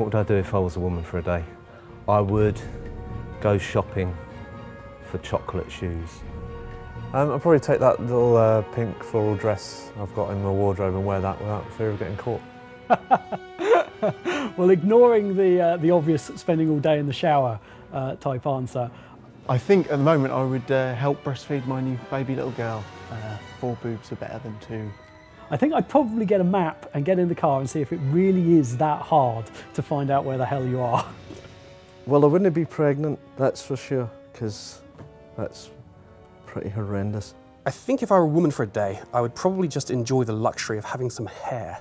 What would I do if I was a woman for a day? I would go shopping for chocolate shoes. I'd probably take that little pink floral dress I've got in my wardrobe and wear that without fear of getting caught. Well, ignoring the obvious spending all day in the shower type answer. I think at the moment I would help breastfeed my new baby little girl. 4 boobs are better than 2. I think I'd probably get a map and get in the car and see if it really is that hard to find out where the hell you are. Well, I wouldn't be pregnant, that's for sure, because that's pretty horrendous. I think if I were a woman for a day, I would probably just enjoy the luxury of having some hair.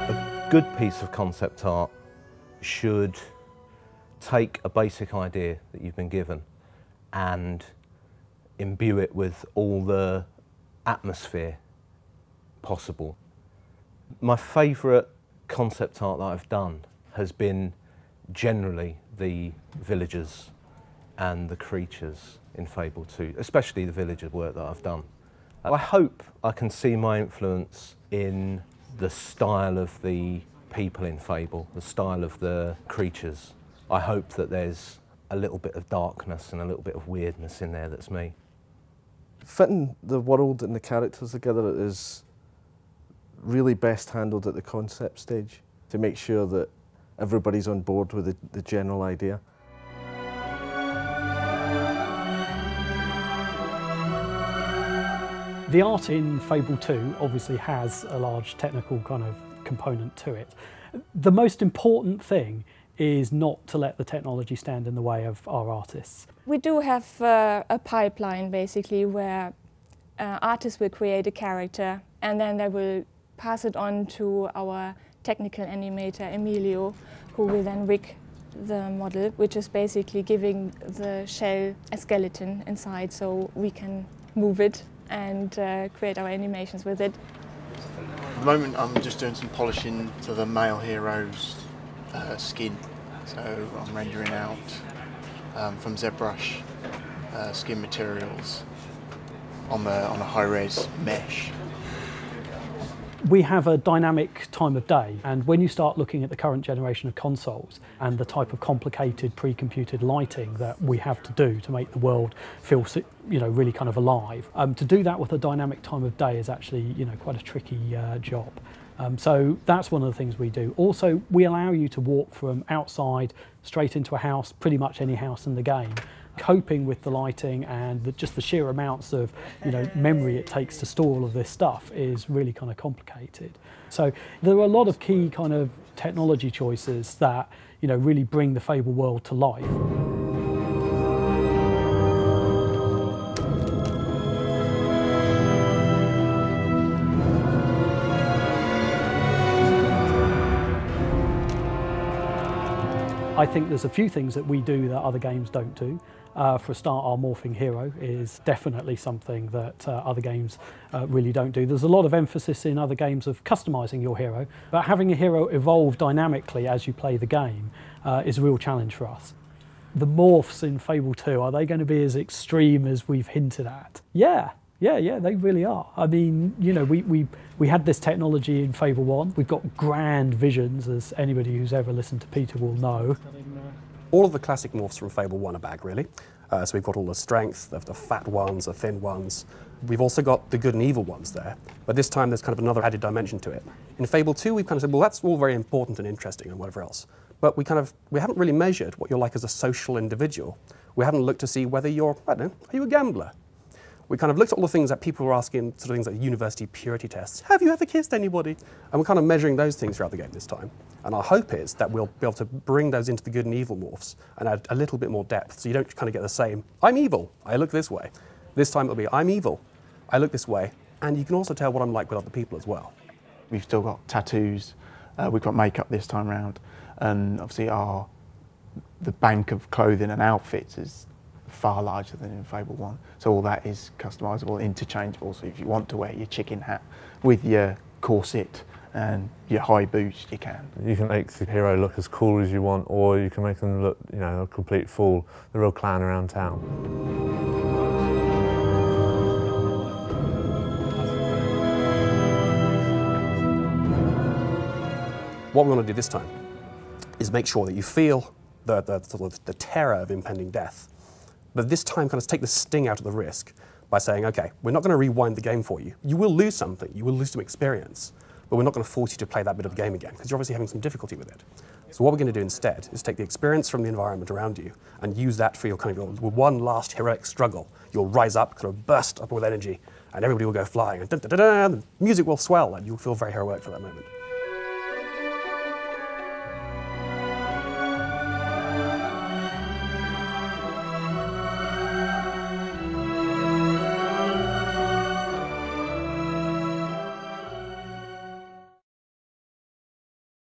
A good piece of concept art should take a basic idea that you've been given and imbue it with all the atmosphere possible. My favourite concept art that I've done has been generally the villagers and the creatures in Fable 2, especially the villager work that I've done. I hope I can see my influence in the style of the people in Fable, the style of the creatures. I hope that there's a little bit of darkness and a little bit of weirdness in there that's me. Fitting the world and the characters together is really best handled at the concept stage to make sure that everybody's on board with the general idea. The art in Fable 2 obviously has a large technical kind of component to it. The most important thing is not to let the technology stand in the way of our artists. We do have a pipeline basically where artists will create a character and then they will pass it on to our technical animator Emilio, who will then rig the model, which is basically giving the shell a skeleton inside so we can move it and create our animations with it. At the moment I'm just doing some polishing to the male hero's skin. So I'm rendering out from ZBrush skin materials on a high-res mesh. We have a dynamic time of day, and when you start looking at the current generation of consoles and the type of complicated pre-computed lighting that we have to do to make the world feel, really kind of alive, to do that with a dynamic time of day is actually, quite a tricky job. So that's one of the things we do. Also, we allow you to walk from outside straight into a house, pretty much any house in the game. Coping with the lighting and just the sheer amounts of memory it takes to store all of this stuff is really kind of complicated. So there are a lot of key kind of technology choices that really bring the Fable world to life. I think there's a few things that we do that other games don't do. For a start, our morphing hero is definitely something that other games really don't do. There's a lot of emphasis in other games of customizing your hero, but having a hero evolve dynamically as you play the game is a real challenge for us. The morphs in Fable 2, are they going to be as extreme as we've hinted at? Yeah, they really are. I mean, we had this technology in Fable 1. We've got grand visions, as anybody who's ever listened to Peter will know. All of the classic morphs from Fable 1 are back, really. So we've got all the strength, the fat ones, the thin ones. We've also got the good and evil ones there, but this time there's kind of another added dimension to it. In Fable 2, we've kind of said, well, that's all very important and interesting and whatever else, but we haven't really measured what you're like as a social individual. We haven't looked to see whether you're, I don't know, are you a gambler? We kind of looked at all the things that people were asking, sort of things like university purity tests. Have you ever kissed anybody? And we're kind of measuring those things throughout the game this time. And our hope is that we'll be able to bring those into the good and evil morphs and add a little bit more depth, so you don't kind of get the same, I'm evil, I look this way. This time it'll be, I'm evil, I look this way, and you can also tell what I'm like with other people as well. We've still got tattoos, we've got makeup this time round, and obviously the bank of clothing and outfits is far larger than in Fable 1. So all that is customisable, interchangeable, so if you want to wear your chicken hat with your corset and your high boots, you can. You can make the hero look as cool as you want, or you can make them look, you know, a complete fool, the real clown around town. What we want to do this time is make sure that you feel the terror of impending death, but this time kind of take the sting out of the risk by saying, okay, we're not going to rewind the game for you. You will lose something, you will lose some experience, but we're not going to force you to play that bit of the game again, because you're obviously having some difficulty with it. So what we're going to do instead is take the experience from the environment around you and use that for your kind of your one last heroic struggle. You'll rise up, kind of burst up with energy, and everybody will go flying, and the music will swell, and you'll feel very heroic for that moment.